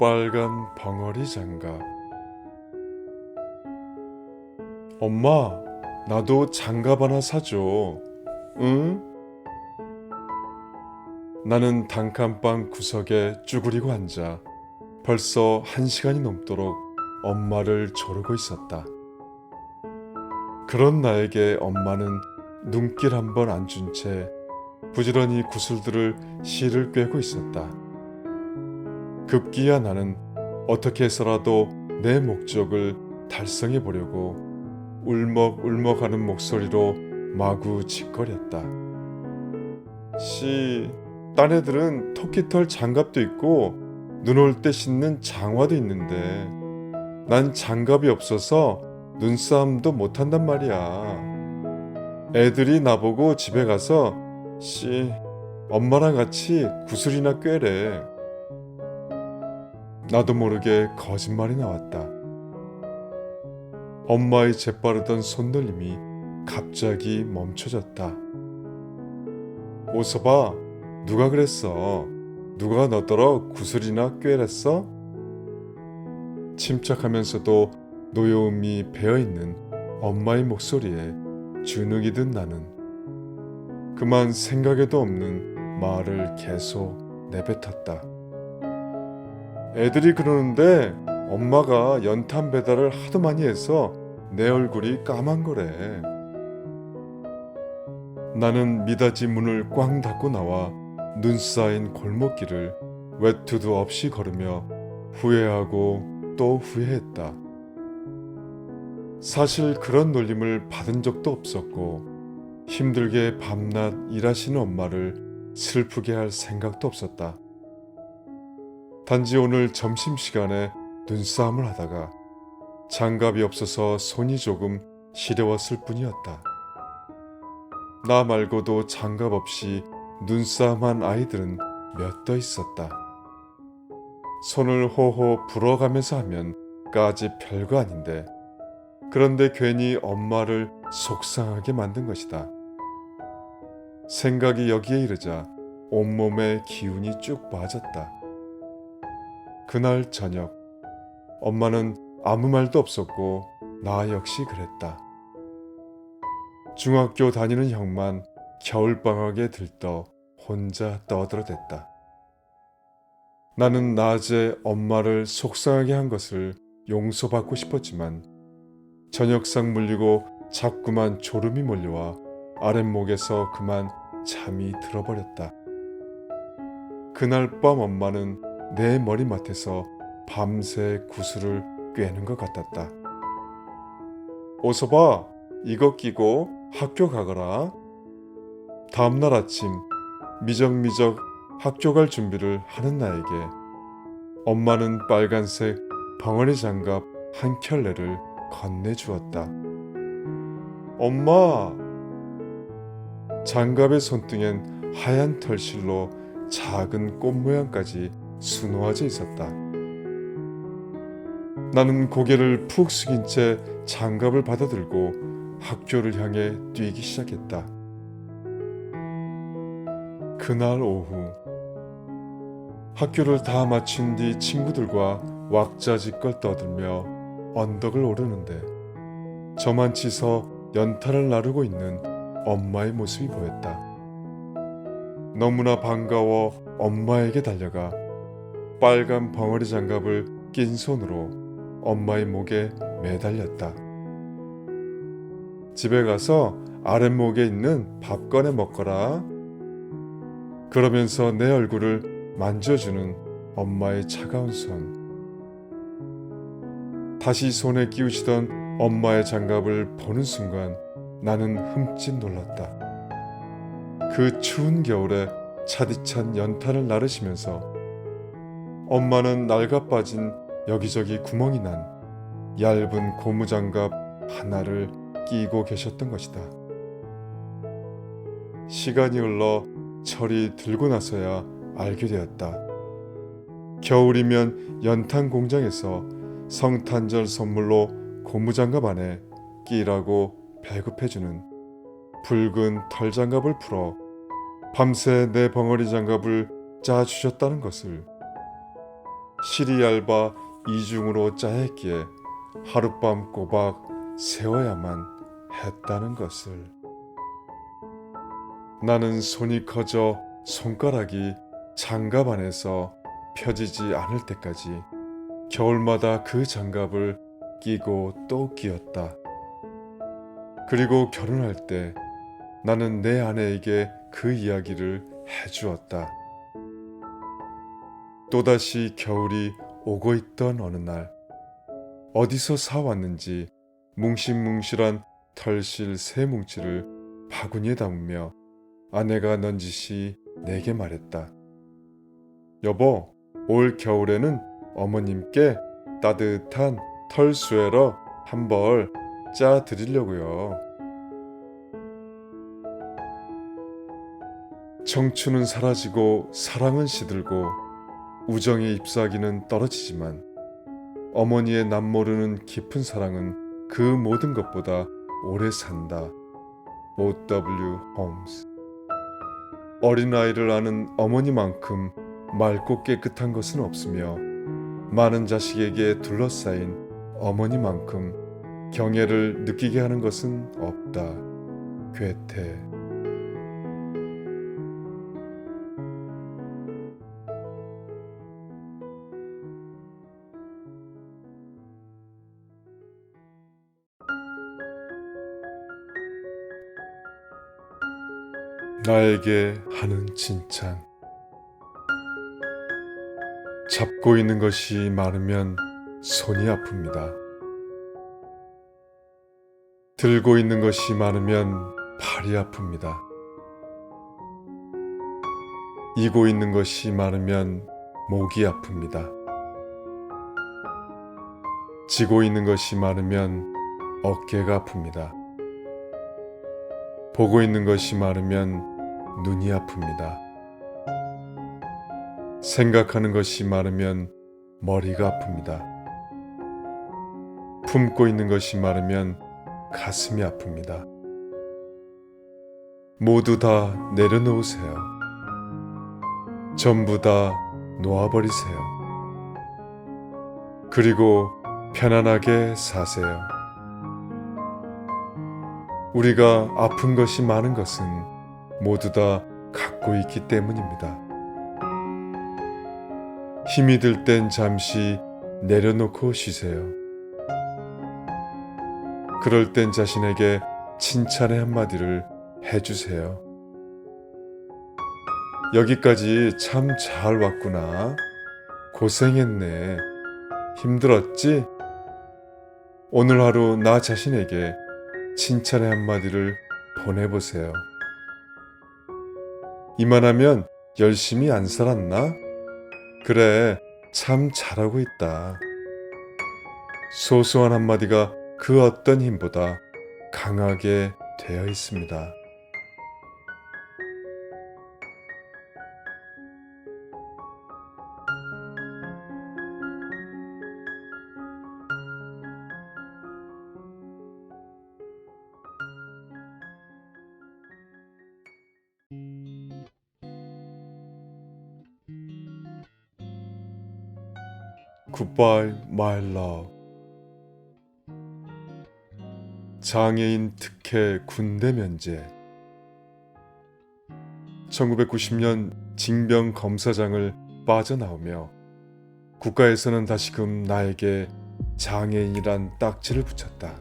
빨간 벙어리 장갑. 엄마, 나도 장갑 하나 사줘. 응? 나는 단칸방 구석에 쭈그리고 앉아 벌써 1시간이 넘도록 엄마를 조르고 있었다. 그런 나에게 엄마는 눈길 한 번 안 준 채 부지런히 구슬들을 실을 꿰고 있었다. 급기야 나는 어떻게 해서라도 내 목적을 달성해 보려고 울먹울먹하는 목소리로 마구 짓거렸다. 딴 애들은 토끼털 장갑도 있고 눈 올 때 신는 장화도 있는데 난 장갑이 없어서 눈싸움도 못한단 말이야. 애들이 나보고 집에 가서 엄마랑 같이 구슬이나 꿰래. 나도 모르게 거짓말이 나왔다. 엄마의 재빠르던 손놀림이 갑자기 멈춰졌다. 오서봐, 누가 그랬어? 누가 너더러 구슬이나 꿰랬어? 침착하면서도 노여움이 배어있는 엄마의 목소리에 주눅이 든 나는 그만 생각에도 없는 말을 계속 내뱉었다. 애들이 그러는데 엄마가 연탄 배달을 하도 많이 해서 내 얼굴이 까만 거래. 나는 미닫이 문을 꽝 닫고 나와 눈 쌓인 골목길을 외투도 없이 걸으며 후회하고 또 후회했다. 사실 그런 놀림을 받은 적도 없었고 힘들게 밤낮 일하시는 엄마를 슬프게 할 생각도 없었다. 단지 오늘 점심시간에 눈싸움을 하다가 장갑이 없어서 손이 조금 시려웠을 뿐이었다. 나 말고도 장갑 없이 눈싸움한 아이들은 몇 더 있었다. 손을 호호 불어가면서 하면 까지 별거 아닌데 그런데 괜히 엄마를 속상하게 만든 것이다. 생각이 여기에 이르자 온몸에 기운이 쭉 빠졌다. 그날 저녁 엄마는 아무 말도 없었고 나 역시 그랬다. 중학교 다니는 형만 겨울방학에 들떠 혼자 떠들어댔다. 나는 낮에 엄마를 속상하게 한 것을 용서받고 싶었지만 저녁상 물리고 자꾸만 졸음이 몰려와 아랫목에서 그만 잠이 들어버렸다. 그날 밤 엄마는 내 머리맡에서 밤새 구슬을 꿰는 것 같았다. 오서봐, 이거 끼고 학교 가거라. 다음날 아침 미적미적 학교 갈 준비를 하는 나에게 엄마는 빨간색 벙어리 장갑 한 켤레를 건네주었다. 엄마! 장갑의 손등엔 하얀 털실로 작은 꽃 모양까지 수놓아져 있었다. 나는 고개를 푹 숙인 채 장갑을 받아들고 학교를 향해 뛰기 시작했다. 그날 오후 학교를 다 마친 뒤 친구들과 왁자지껄 떠들며 언덕을 오르는데 저만치서 연탄을 나르고 있는 엄마의 모습이 보였다. 너무나 반가워 엄마에게 달려가 빨간 벙어리 장갑을 낀 손으로 엄마의 목에 매달렸다. 집에 가서 아랫목에 있는 밥 꺼내 먹거라. 그러면서 내 얼굴을 만져주는 엄마의 차가운 손. 다시 손에 끼우시던 엄마의 장갑을 보는 순간 나는 흠칫 놀랐다. 그 추운 겨울에 차디찬 연탄을 나르시면서 엄마는 낡아 빠진 여기저기 구멍이 난 얇은 고무장갑 하나를 끼고 계셨던 것이다. 시간이 흘러 철이 들고 나서야 알게 되었다. 겨울이면 연탄 공장에서 성탄절 선물로 고무장갑 안에 끼라고 배급해주는 붉은 털장갑을 풀어 밤새 내 벙어리 장갑을 짜주셨다는 것을. 실이 얇아 이중으로 짜야 했기에 하룻밤 꼬박 세워야만 했다는 것을. 나는 손이 커져 손가락이 장갑 안에서 펴지지 않을 때까지 겨울마다 그 장갑을 끼고 또 끼었다. 그리고 결혼할 때 나는 내 아내에게 그 이야기를 해주었다. 또다시 겨울이 오고 있던 어느 날, 어디서 사왔는지 뭉실뭉실한 털실 세 뭉치를 바구니에 담으며 아내가 넌지시 내게 말했다. 여보, 올 겨울에는 어머님께 따뜻한 털 스웨터 한 벌 짜 드리려고요. 청춘은 사라지고 사랑은 시들고 우정의 잎사귀는 떨어지지만 어머니의 남모르는 깊은 사랑은 그 모든 것보다 오래 산다. O.W. 홈스. 어린아이를 아는 어머니만큼 맑고 깨끗한 것은 없으며 많은 자식에게 둘러싸인 어머니만큼 경애를 느끼게 하는 것은 없다. 괴테. 나에게 하는 칭찬. 잡고 있는 것이 많으면 손이 아픕니다. 들고 있는 것이 많으면 팔이 아픕니다. 이고 있는 것이 많으면 목이 아픕니다. 지고 있는 것이 많으면 어깨가 아픕니다. 보고 있는 것이 많으면 눈이 아픕니다. 생각하는 것이 많으면 머리가 아픕니다. 품고 있는 것이 많으면 가슴이 아픕니다. 모두 다 내려놓으세요. 전부 다 놓아버리세요. 그리고 편안하게 사세요. 우리가 아픈 것이 많은 것은 모두 다 갖고 있기 때문입니다. 힘이 들 땐 잠시 내려놓고 쉬세요. 그럴 땐 자신에게 칭찬의 한마디를 해주세요. 여기까지 참 잘 왔구나. 고생했네. 힘들었지? 오늘 하루 나 자신에게 칭찬의 한마디를 보내보세요. 이만하면 열심히 안 살았나? 그래, 참 잘하고 있다. 소소한 한마디가 그 어떤 힘보다 강하게 되어 있습니다. Goodbye, my love. 장애인 특혜 군대 면제. 1990년 징병 검사장을 빠져나오며 국가에서는 다시금 나에게 장애인이란 딱지를 붙였다.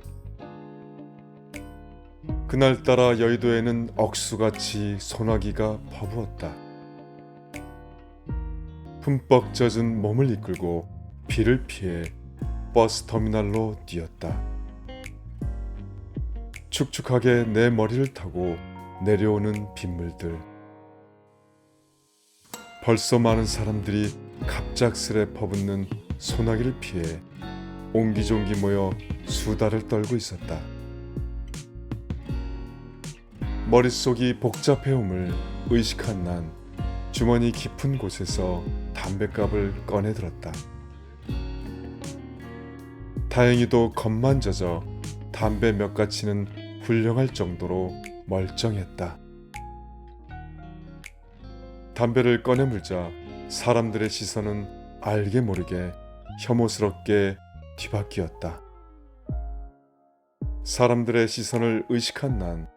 그날따라 여의도에는 억수같이 소나기가 퍼부었다. 흠뻑 젖은 몸을 이끌고 비를 피해 버스 터미널로 뛰었다. 축축하게 내 머리를 타고 내려오는 빗물들. 벌써 많은 사람들이 갑작스레 퍼붓는 소나기를 피해 옹기종기 모여 수다를 떨고 있었다. 머릿속이 복잡해옴을 의식한 난 주머니 깊은 곳에서 담뱃갑을 꺼내 들었다. 다행히도 겁만 젖어 담배 몇 가치는 훌륭할 정도로 멀쩡했다. 담배를 꺼내 물자 사람들의 시선은 알게 모르게 혐오스럽게 뒤바뀌었다. 사람들의 시선을 의식한 난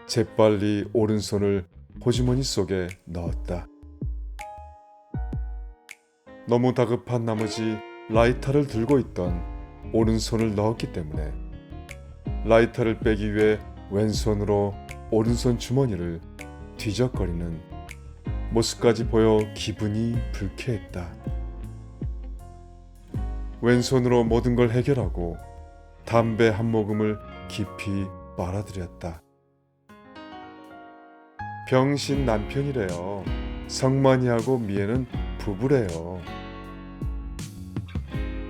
재빨리 오른손을 호주머니 속에 넣었다. 너무 다급한 나머지 라이터를 들고 있던 오른손을 넣었기 때문에 라이터를 빼기 위해 왼손으로 오른손 주머니를 뒤적거리는 모습까지 보여 기분이 불쾌했다. 왼손으로 모든 걸 해결하고 담배 한 모금을 깊이 빨아들였다. 병신 남편이래요. 성만이하고 미애는 부부래요.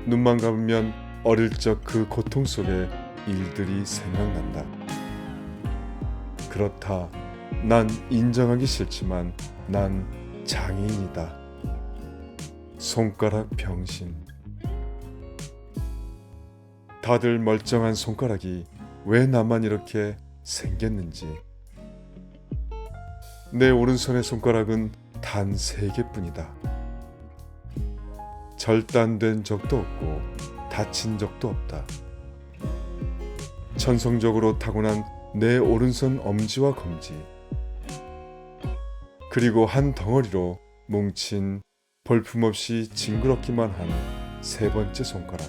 눈만 감으면 어릴 적 그 고통 속의 일들이 생각난다. 그렇다. 난 인정하기 싫지만 난 장애인이다. 손가락 병신. 다들 멀쩡한 손가락이 왜 나만 이렇게 생겼는지. 내 오른손의 손가락은 단 3개뿐이다. 절단된 적도 없고 다친 적도 없다. 천성적으로 타고난 내 오른손 엄지와 검지, 그리고 한 덩어리로 뭉친 볼품없이 징그럽기만 한 3번째 손가락.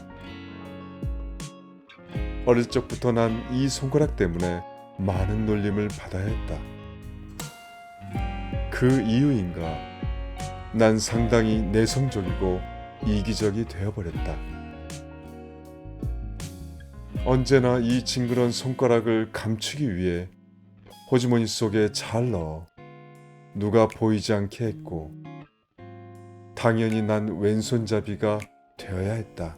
어릴 적부터 난 이 손가락 때문에 많은 놀림을 받아야 했다. 그 이유인가 난 상당히 내성적이고 이기적이 되어버렸다. 언제나 이 징그러운 손가락을 감추기 위해 호주머니 속에 잘 넣어 누가 보이지 않게 했고, 당연히 난 왼손잡이가 되어야 했다.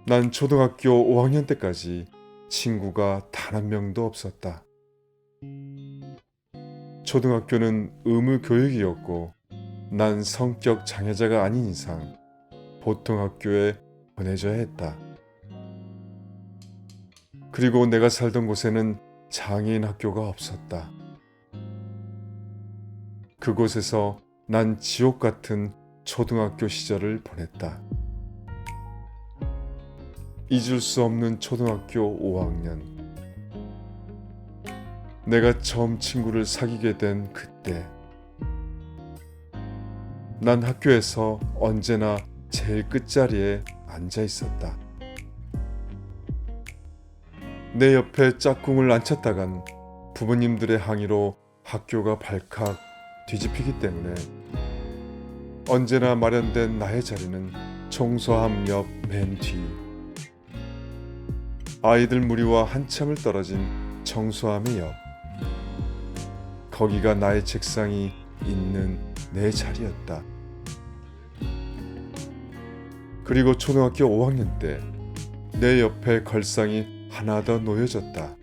난 초등학교 5학년 때까지 친구가 단 한 명도 없었다. 초등학교는 의무 교육이었고 난 성격 장애자가 아닌 이상 보통 학교에 보내줘야 했다. 그리고 내가 살던 곳에는 장애인 학교가 없었다. 그곳에서 난 지옥 같은 초등학교 시절을 보냈다. 잊을 수 없는 초등학교 5학년. 내가 처음 친구를 사귀게 된 그때. 난 학교에서 언제나 제일 끝자리에 앉아 있었다. 내 옆에 짝꿍을 앉혔다간 부모님들의 항의로 학교가 발칵 뒤집히기 때문에 언제나 마련된 나의 자리는 청소함 옆 맨 뒤. 아이들 무리와 한참을 떨어진 청소함의 옆. 거기가 나의 책상이 있는 내 자리였다. 그리고 초등학교 5학년 때 내 옆에 걸상이 하나 더 놓여졌다.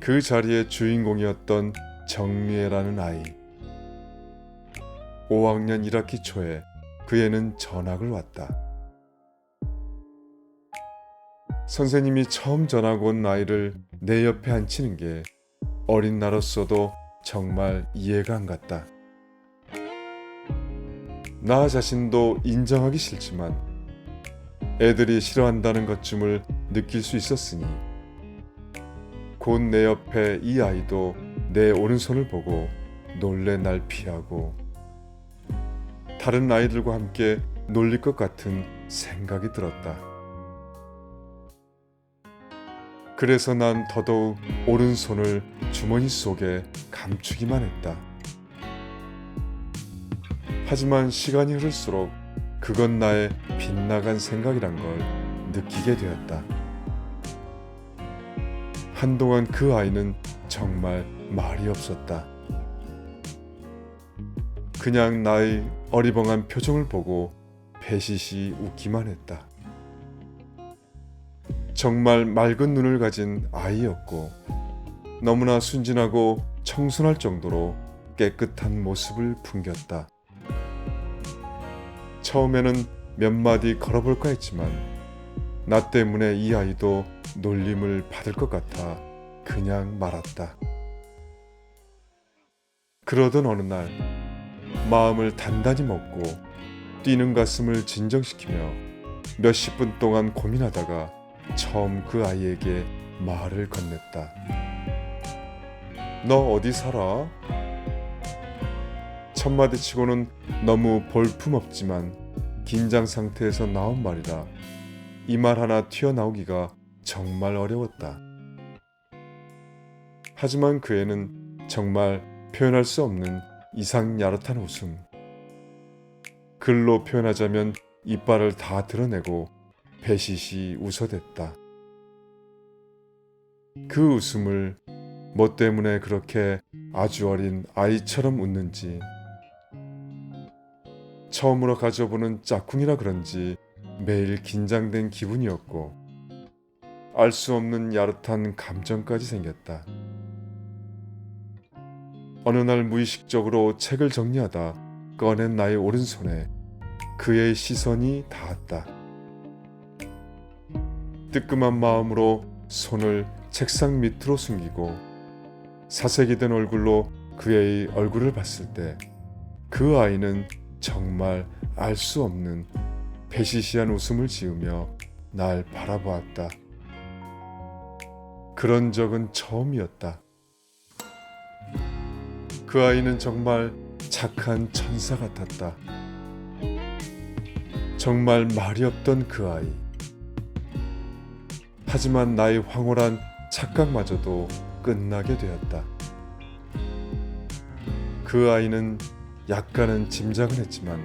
그 자리의 주인공이었던 정미애라는 아이. 5학년 1학기 초에 그 애는 전학을 왔다. 선생님이 처음 전학 온 아이를 내 옆에 앉히는 게 어린 나로서도 정말 이해가 안 갔다. 나 자신도 인정하기 싫지만 애들이 싫어한다는 것쯤을 느낄 수 있었으니 곧 내 옆에 이 아이도 내 오른손을 보고 놀래 날 피하고 다른 아이들과 함께 놀릴 것 같은 생각이 들었다. 그래서 난 더더욱 오른손을 주머니 속에 감추기만 했다. 하지만 시간이 흐를수록 그건 나의 빗나간 생각이란 걸 느끼게 되었다. 한동안 그 아이는 정말 말이 없었다. 그냥 나의 어리벙한 표정을 보고 배시시 웃기만 했다. 정말 맑은 눈을 가진 아이였고 너무나 순진하고 청순할 정도로 깨끗한 모습을 풍겼다. 처음에는 몇 마디 걸어볼까 했지만 나 때문에 이 아이도 놀림을 받을 것 같아 그냥 말았다. 그러던 어느 날 마음을 단단히 먹고 뛰는 가슴을 진정시키며 몇십 분 동안 고민하다가 처음 그 아이에게 말을 건넸다. 너 어디 살아? 첫 마디 치고는 너무 볼품없지만 긴장 상태에서 나온 말이라 이 말 하나 튀어나오기가 정말 어려웠다. 하지만 그 애는 정말 표현할 수 없는 이상 야릇한 웃음. 글로 표현하자면 이빨을 다 드러내고 배시시 웃어댔다. 그 웃음을 뭐 때문에 그렇게 아주 어린 아이처럼 웃는지, 처음으로 가져보는 짝꿍이라 그런지 매일 긴장된 기분이었고 알 수 없는 야릇한 감정까지 생겼다. 어느 날 무의식적으로 책을 정리하다 꺼낸 나의 오른손에 그의 시선이 닿았다. 뜨끔한 마음으로 손을 책상 밑으로 숨기고 사색이 된 얼굴로 그의 얼굴을 봤을 때 그 아이는 정말 알 수 없는 배시시한 웃음을 지으며 날 바라보았다. 그런 적은 처음이었다. 그 아이는 정말 착한 천사 같았다. 정말 말이 없던 그 아이. 하지만 나의 황홀한 착각마저도 끝나게 되었다. 그 아이는 약간은 짐작은 했지만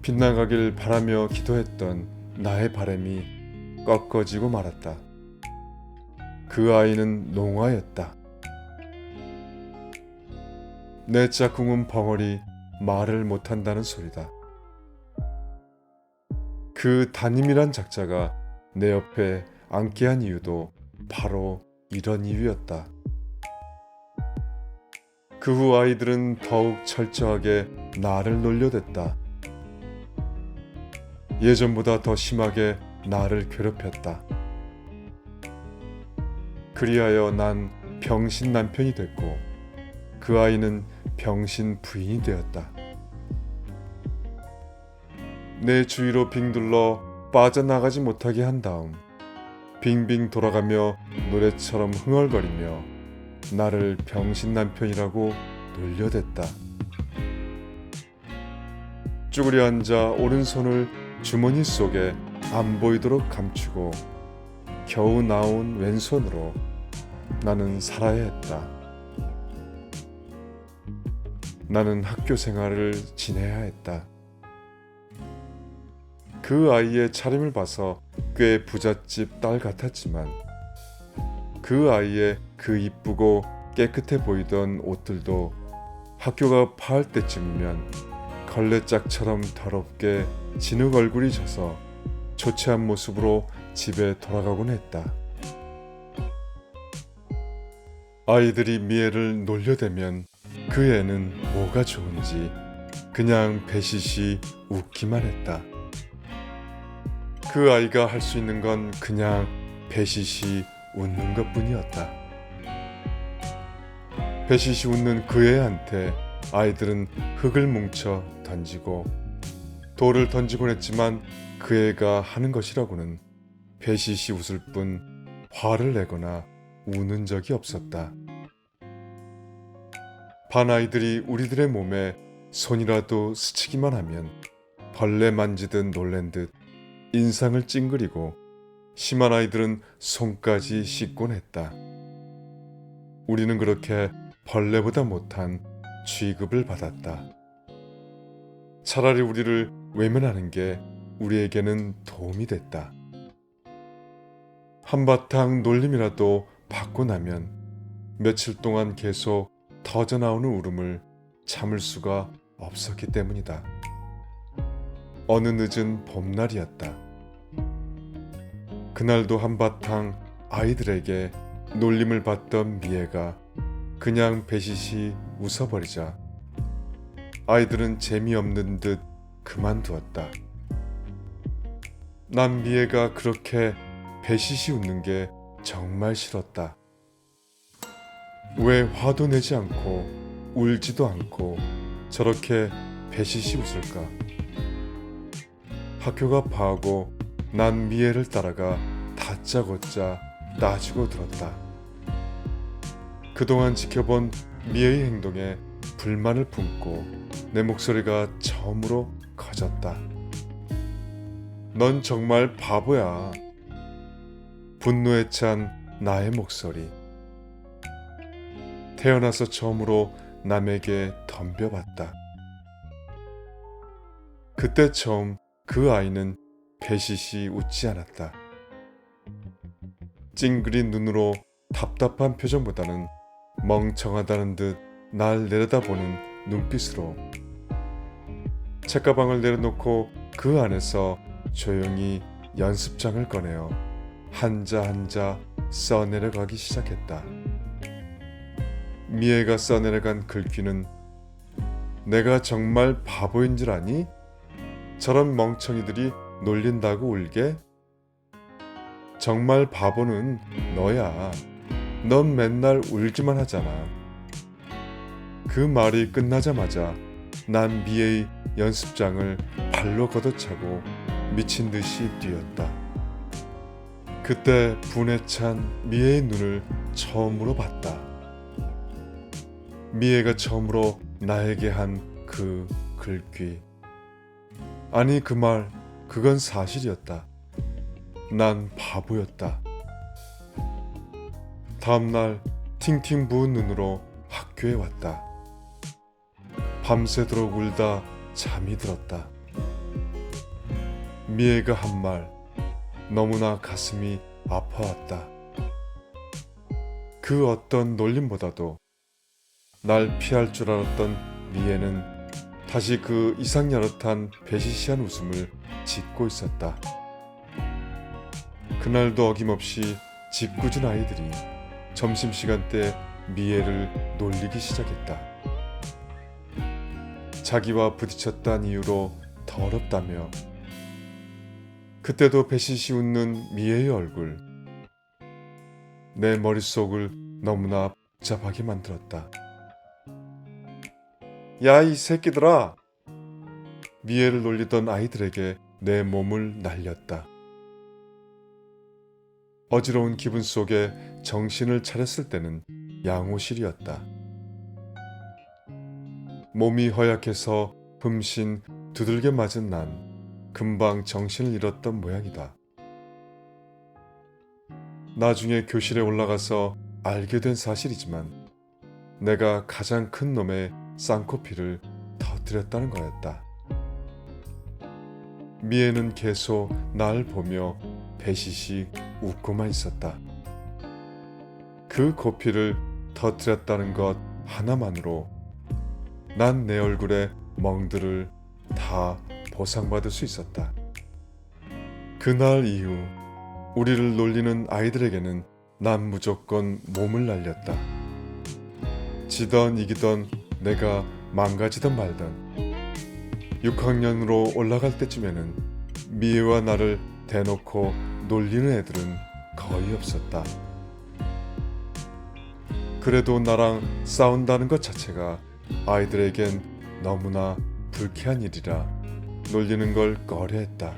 빗나가길 바라며 기도했던 나의 바람이 꺾어지고 말았다. 그 아이는 농아였다. 내 짝꿍은 벙어리 말을 못한다는 소리다. 그 담임이란 작자가 내 옆에 앉게 한 이유도 바로 이런 이유였다. 그 후 아이들은 더욱 철저하게 나를 놀려댔다. 예전보다 더 심하게 나를 괴롭혔다. 그리하여 난 병신 남편이 됐고 그 아이는 병신 부인이 되었다. 내 주위로 빙둘러 빠져나가지 못하게 한 다음 빙빙 돌아가며 노래처럼 흥얼거리며 나를 병신 남편이라고 놀려댔다. 쭈그려 앉아 오른손을 주머니 속에 안 보이도록 감추고 겨우 나온 왼손으로 나는 살아야 했다. 나는 학교 생활을 지내야 했다. 그 아이의 차림을 봐서 꽤 부잣집 딸 같았지만 그 아이의 그 이쁘고 깨끗해 보이던 옷들도 학교가 파할 때쯤이면 걸레짝처럼 더럽게 진흙 얼굴이 져서 초췌한 모습으로 집에 돌아가곤 했다. 아이들이 미애를 놀려대면 그 애는 뭐가 좋은지 그냥 배시시 웃기만 했다. 그 아이가 할 수 있는 건 그냥 배시시 웃는 것뿐이었다. 배시시 웃는 그 애한테 아이들은 흙을 뭉쳐 던지고 돌을 던지곤 했지만 그 애가 하는 것이라고는 배시시 웃을 뿐 화를 내거나 우는 적이 없었다. 반 아이들이 우리들의 몸에 손이라도 스치기만 하면 벌레 만지듯 놀란 듯 인상을 찡그리고 심한 아이들은 손까지 씻곤 했다. 우리는 그렇게 벌레보다 못한 취급을 받았다. 차라리 우리를 외면하는 게 우리에게는 도움이 됐다. 한바탕 놀림이라도 받고 나면 며칠 동안 계속 터져나오는 울음을 참을 수가 없었기 때문이다. 어느 늦은 봄날이었다. 그날도 한바탕 아이들에게 놀림을 받던 미애가 그냥 배시시 웃어버리자 아이들은 재미없는 듯 그만두었다. 난 미애가 그렇게 배시시 웃는 게 정말 싫었다. 왜 화도 내지 않고 울지도 않고 저렇게 배시시 웃을까? 학교가 파하고 난 미애를 따라가 다짜고짜 따지고 들었다. 그동안 지켜본 미애의 행동에 불만을 품고 내 목소리가 처음으로 커졌다. 넌 정말 바보야. 분노에 찬 나의 목소리. 태어나서 처음으로 남에게 덤벼봤다. 그때 처음 그 아이는 배시시 웃지 않았다. 찡그린 눈으로 답답한 표정보다는 멍청하다는 듯 날 내려다보는 눈빛으로 책가방을 내려놓고 그 안에서 조용히 연습장을 꺼내어 한자 한자 써내려가기 시작했다. 미애가 써내려간 글귀는 내가 정말 바보인 줄 아니? 저런 멍청이들이 놀린다고 울게? 정말 바보는 너야. 넌 맨날 울기만 하잖아. 그 말이 끝나자마자 난 미애의 연습장을 발로 걷어차고 미친 듯이 뛰었다. 그때 분에 찬 미애의 눈을 처음으로 봤다. 미애가 처음으로 나에게 한 그 글귀. 아니 그 말, 그건 사실이었다. 난 바보였다. 다음날 팅팅 부은 눈으로 학교에 왔다. 밤새도록 울다 잠이 들었다. 미애가 한 말, 너무나 가슴이 아파왔다. 그 어떤 놀림보다도 날 피할 줄 알았던 미애는 다시 그 이상야릇한 배시시한 웃음을 짓고 있었다. 그날도 어김없이 짓궂은 아이들이 점심시간 때 미애를 놀리기 시작했다. 자기와 부딪혔단 이유로 더럽다며. 그때도 배시시 웃는 미애의 얼굴, 내 머릿속을 너무나 복잡하게 만들었다. 야, 이 새끼들아! 미애를 놀리던 아이들에게 내 몸을 날렸다. 어지러운 기분 속에 정신을 차렸을 때는 양호실이었다. 몸이 허약해서 흠씬 두들겨 맞은 난 금방 정신을 잃었던 모양이다. 나중에 교실에 올라가서 알게 된 사실이지만 내가 가장 큰 놈의 쌍코피를 터뜨렸다는 거였다. 미애는 계속 날 보며 배시시 웃고만 있었다. 그 코피를 터뜨렸다는 것 하나만으로 난 내 얼굴에 멍들을 다 보상받을 수 있었다. 그날 이후 우리를 놀리는 아이들에게는 난 무조건 몸을 날렸다. 지던 이기던 내가 망가지던 말던 6학년으로 올라갈 때쯤에는 미애와 나를 대놓고 놀리는 애들은 거의 없었다. 그래도 나랑 싸운다는 것 자체가 아이들에겐 너무나 불쾌한 일이라 놀리는 걸 꺼려했다.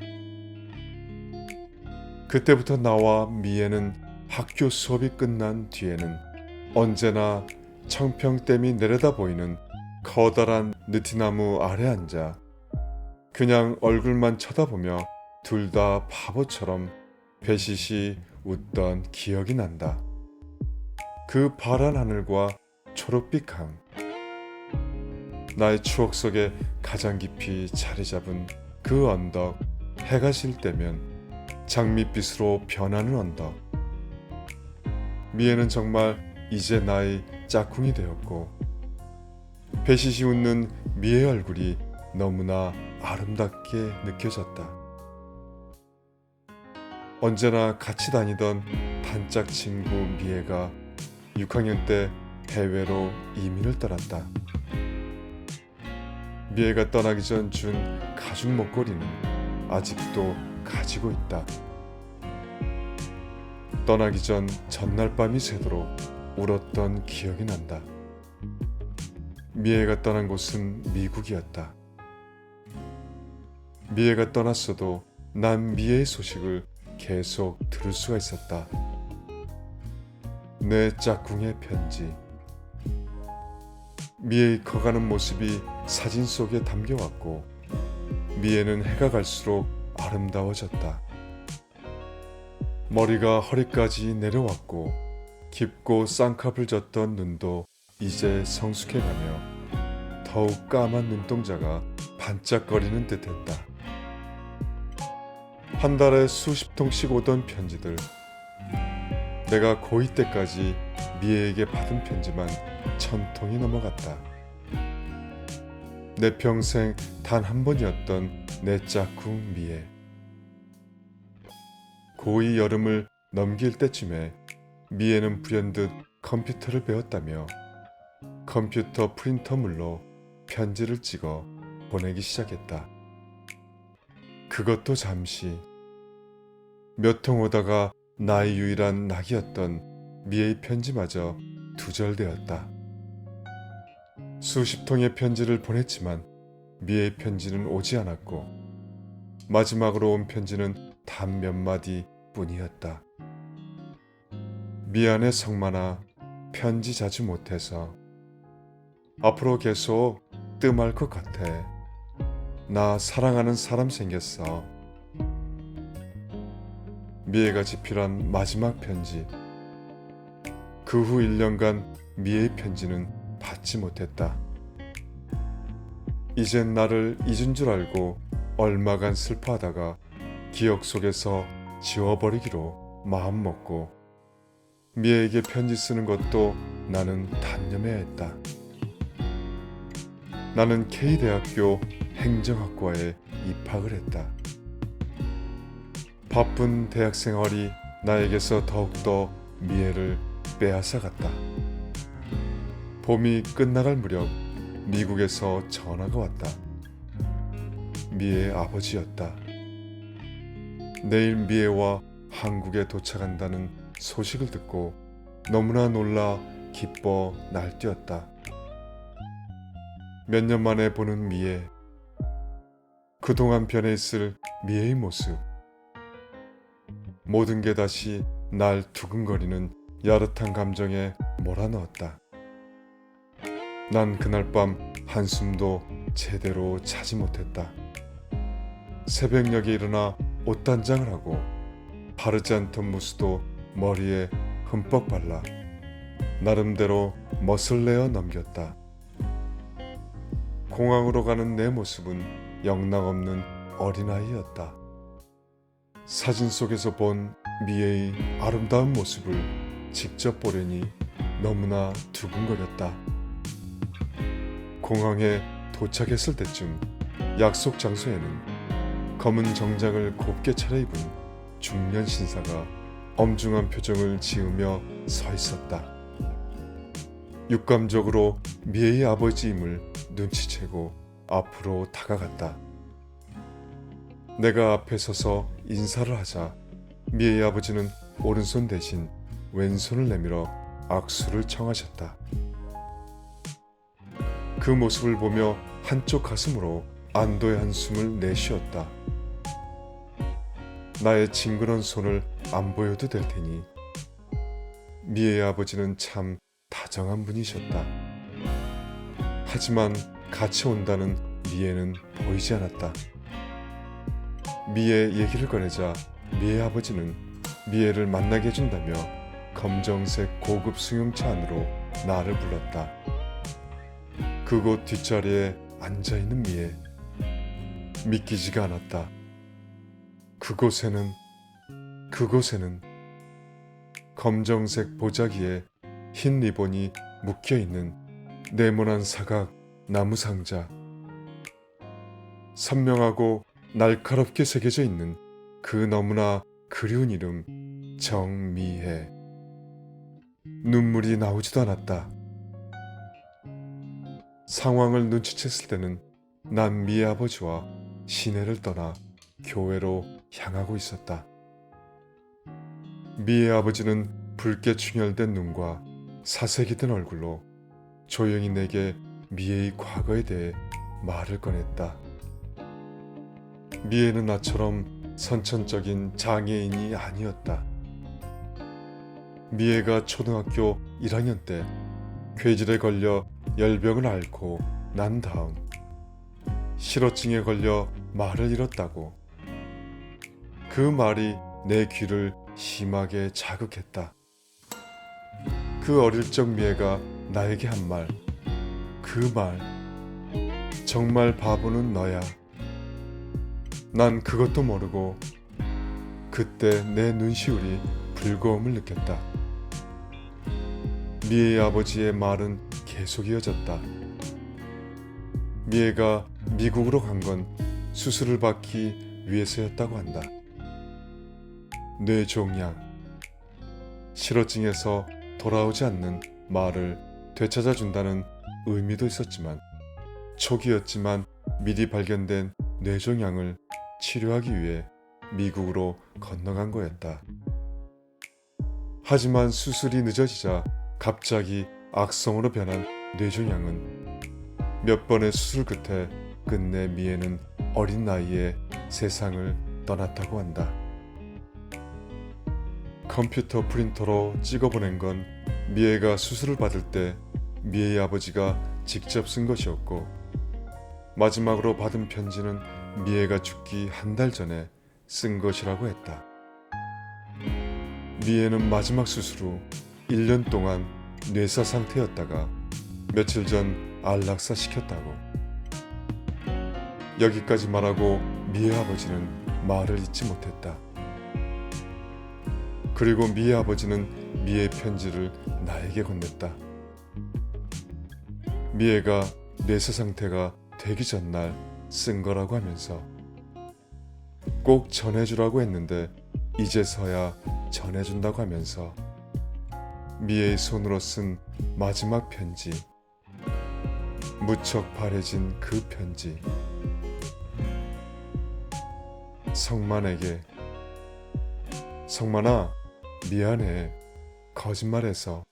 그때부터 나와 미애는 학교 수업이 끝난 뒤에는 언제나 청평댐이 내려다 보이는 커다란 느티나무 아래 앉아 그냥 얼굴만 쳐다보며 둘 다 바보처럼 배시시 웃던 기억이 난다. 그 파란 하늘과 초록빛 강, 나의 추억 속에 가장 깊이 자리 잡은 그 언덕, 해가 질 때면 장밋빛으로 변하는 언덕. 미애는 정말 이제 나의 짝꿍이 되었고 배시시 웃는 미애의 얼굴이 너무나 아름답게 느껴졌다. 언제나 같이 다니던 단짝 친구 미애가 6학년 때 해외로 이민을 떠났다. 미애가 떠나기 전 준 가죽 목걸이는 아직도 가지고 있다. 떠나기 전 전날 밤이 새도록 울었던 기억이 난다. 미애가 떠난 곳은 미국이었다. 미애가 떠났어도 난 미애의 소식을 계속 들을 수가 있었다. 내 짝꿍의 편지. 미애의 커가는 모습이 사진 속에 담겨왔고 미애는 해가 갈수록 아름다워졌다. 머리가 허리까지 내려왔고 깊고 쌍꺼풀 졌던 눈도 이제 성숙해가며 더욱 까만 눈동자가 반짝거리는 듯했다. 한 달에 수십 통씩 오던 편지들. 내가 고2 때까지 미애에게 받은 편지만 1000통이 넘어갔다. 내 평생 단 한 번이었던 내 짝꿍 미애. 고2 여름을 넘길 때쯤에 미애는 불현듯 컴퓨터를 배웠다며 컴퓨터 프린터물로 편지를 찍어 보내기 시작했다. 그것도 잠시. 몇 통 오다가 나의 유일한 낙이었던 미애의 편지마저 두절되었다. 수십 통의 편지를 보냈지만 미애의 편지는 오지 않았고 마지막으로 온 편지는 단 몇 마디 뿐이었다. 미안해 성만아, 편지 자주 못해서. 앞으로 계속 뜸할 것 같아. 나 사랑하는 사람 생겼어. 미애가 집필한 마지막 편지. 그 후 1년간 미애의 편지는 받지 못했다. 이젠 나를 잊은 줄 알고 얼마간 슬퍼하다가 기억 속에서 지워버리기로 마음먹고 미애에게 편지 쓰는 것도 나는 단념해야 했다. 나는 K대학교 행정학과에 입학을 했다. 바쁜 대학 생활이 나에게서 더욱더 미애를 빼앗아갔다. 봄이 끝나갈 무렵 미국에서 전화가 왔다. 미애의 아버지였다. 내일 미애와 한국에 도착한다는 소식을 듣고 너무나 놀라 기뻐 날뛰었다. 몇 년 만에 보는 미애. 그동안 변해 있을 미애의 모습. 모든 게 다시 날 두근거리는 야릇한 감정에 몰아넣었다. 난 그날 밤 한숨도 제대로 자지 못했다. 새벽녘에 일어나 옷단장을 하고 바르지 않던 무스도 머리에 흠뻑 발라 나름대로 멋을 내어 넘겼다. 공항으로 가는 내 모습은 영락없는 어린아이였다. 사진 속에서 본 미애의 아름다운 모습을 직접 보려니 너무나 두근거렸다. 공항에 도착했을 때쯤 약속 장소에는 검은 정장을 곱게 차려입은 중년 신사가 엄중한 표정을 지으며 서 있었다. 육감적으로 미애의 아버지임을 눈치채고 앞으로 다가갔다. 내가 앞에 서서 인사를 하자 미애의 아버지는 오른손 대신 왼손을 내밀어 악수를 청하셨다. 그 모습을 보며 한쪽 가슴으로 안도의 한숨을 내쉬었다. 나의 징그러운 손을 안 보여도 될 테니. 미애의 아버지는 참 다정한 분이셨다. 하지만 같이 온다는 미애는 보이지 않았다. 미애 얘기를 꺼내자 미애 아버지는 미애를 만나게 해준다며 검정색 고급 승용차 안으로 나를 불렀다. 그곳 뒷자리에 앉아있는 미애. 믿기지가 않았다. 그곳에는 검정색 보자기에 흰 리본이 묶여있는 네모난 사각 나무 상자. 선명하고 날카롭게 새겨져 있는 그 너무나 그리운 이름 정미애. 눈물이 나오지도 않았다. 상황을 눈치챘을 때는 난 미애 아버지와 시내를 떠나 교회로 향하고 있었다. 미애 아버지는 붉게 충혈된 눈과 사색이 든 얼굴로 조용히 내게 미애의 과거에 대해 말을 꺼냈다. 미애는 나처럼 선천적인 장애인이 아니었다. 미애가 초등학교 1학년 때 궤질에 걸려 열병을 앓고 난 다음 실어증에 걸려 말을 잃었다고. 그 말이 내 귀를 심하게 자극했다. 그 어릴 적 미애가 나에게 한 말, 그 말, 정말 바보는 너야. 난 그것도 모르고 그때 내 눈시울이 불거움을 느꼈다. 미애의 아버지의 말은 계속 이어졌다. 미애가 미국으로 간 건 수술을 받기 위해서였다고 한다. 뇌종양, 실어증에서 돌아오지 않는 말을 되찾아준다는 의미도 있었지만 초기였지만 미리 발견된 뇌종양을 치료하기 위해 미국으로 건너간 거였다. 하지만 수술이 늦어지자 갑자기 악성으로 변한 뇌종양은 몇 번의 수술 끝에 끝내 미애는 어린 나이에 세상을 떠났다고 한다. 컴퓨터 프린터로 찍어보낸 건 미애가 수술을 받을 때 미애의 아버지가 직접 쓴 것이었고, 마지막으로 받은 편지는 미애가 죽기 한 달 전에 쓴 것이라고 했다. 미애는 마지막 수술 후 1년 동안 뇌사 상태였다가 며칠 전 안락사 시켰다고. 여기까지 말하고 미애 아버지는 말을 잊지 못했다. 그리고 미애 아버지는 미애 편지를 나에게 건넸다. 미애가 뇌사 상태가 되기 전날 쓴 거라고 하면서 꼭 전해주라고 했는데 이제서야 전해준다고 하면서 미애의 손으로 쓴 마지막 편지, 무척 바래진 그 편지. 성만에게, 성만아, 미안해. 거짓말해서.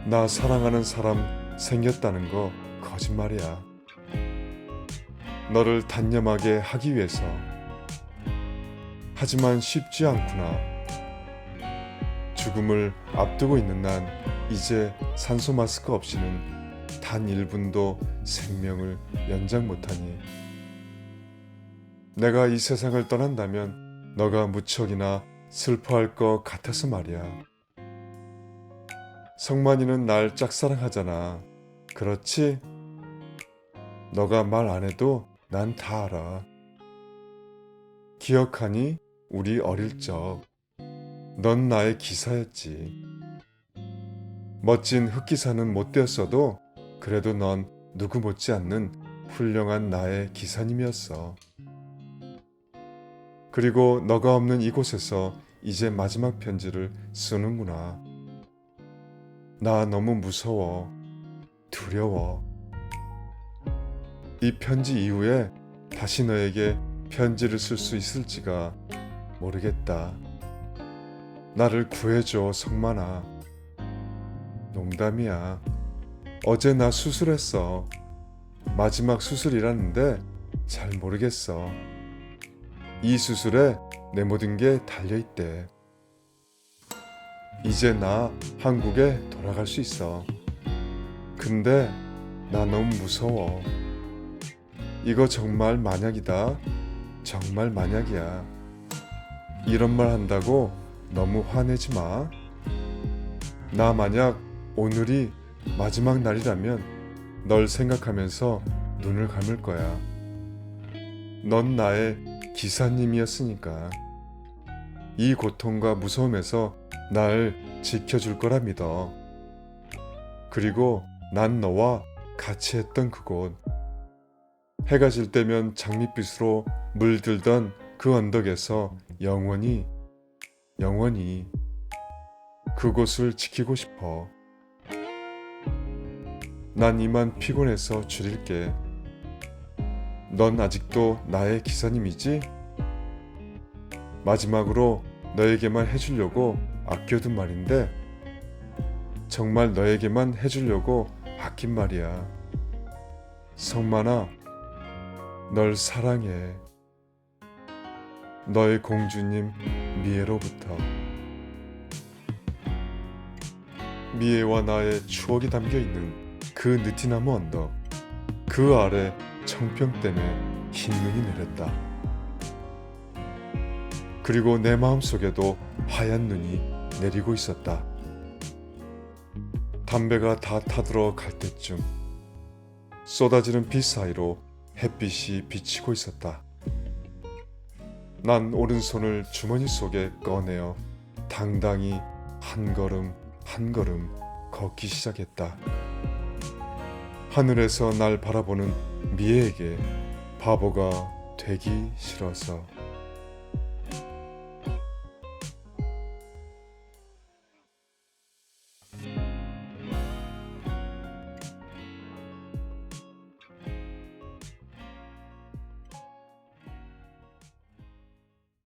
나 사랑하는 사람 생겼다는 거 거짓말이야. 너를 단념하게 하기 위해서. 하지만 쉽지 않구나. 죽음을 앞두고 있는 난 이제 산소 마스크 없이는 단 1분도 생명을 연장 못하니. 내가 이 세상을 떠난다면 너가 무척이나 슬퍼할 것 같아서 말이야. 성만이는 날 짝사랑하잖아. 그렇지? 너가 말 안 해도 난 다 알아. 기억하니? 우리 어릴 적. 넌 나의 기사였지. 멋진 흑기사는 못 되었어도 그래도 넌 누구 못지않는 훌륭한 나의 기사님이었어. 그리고 너가 없는 이곳에서 이제 마지막 편지를 쓰는구나. 나 너무 무서워. 두려워. 이 편지 이후에 다시 너에게 편지를 쓸 수 있을지가 모르겠다. 나를 구해줘, 성만아. 농담이야. 어제 나 수술했어. 마지막 수술이라는데 잘 모르겠어. 이 수술에 내 모든 게 달려있대. 이제 나 한국에 돌아갈 수 있어. 근데 나 너무 무서워. 이거 정말 만약이다. 정말 만약이야. 이런 말 한다고 너무 화내지 마. 나 만약 오늘이 마지막 날이라면 널 생각하면서 눈을 감을 거야. 넌 나의 기사님이었으니까. 이 고통과 무서움에서 날 지켜줄 거라 믿어. 그리고 난 너와 같이 했던 그곳, 해가 질 때면 장밋빛으로 물들던 그 언덕에서 영원히 그곳을 지키고 싶어. 난 이만 피곤해서 줄일게. 넌 아직도 나의 기사님이지? 마지막으로 너에게만 해주려고 아껴둔 말인데, 정말 너에게만 해주려고 바뀐 말이야. 성만아, 널 사랑해. 너의 공주님 미애로부터. 미애와 나의 추억이 담겨있는 그 느티나무 언덕, 그 아래 청평댐에 흰 눈이 내렸다. 그리고 내 마음속에도 하얀 눈이 내리고 있었다. 담배가 다 타들어 갈 때쯤 쏟아지는 빛 사이로 햇빛이 비치고 있었다. 난 오른손을 주머니 속에 꺼내어 당당히 한 걸음 한 걸음 걷기 시작했다. 하늘에서 날 바라보는 미애에게 바보가 되기 싫어서.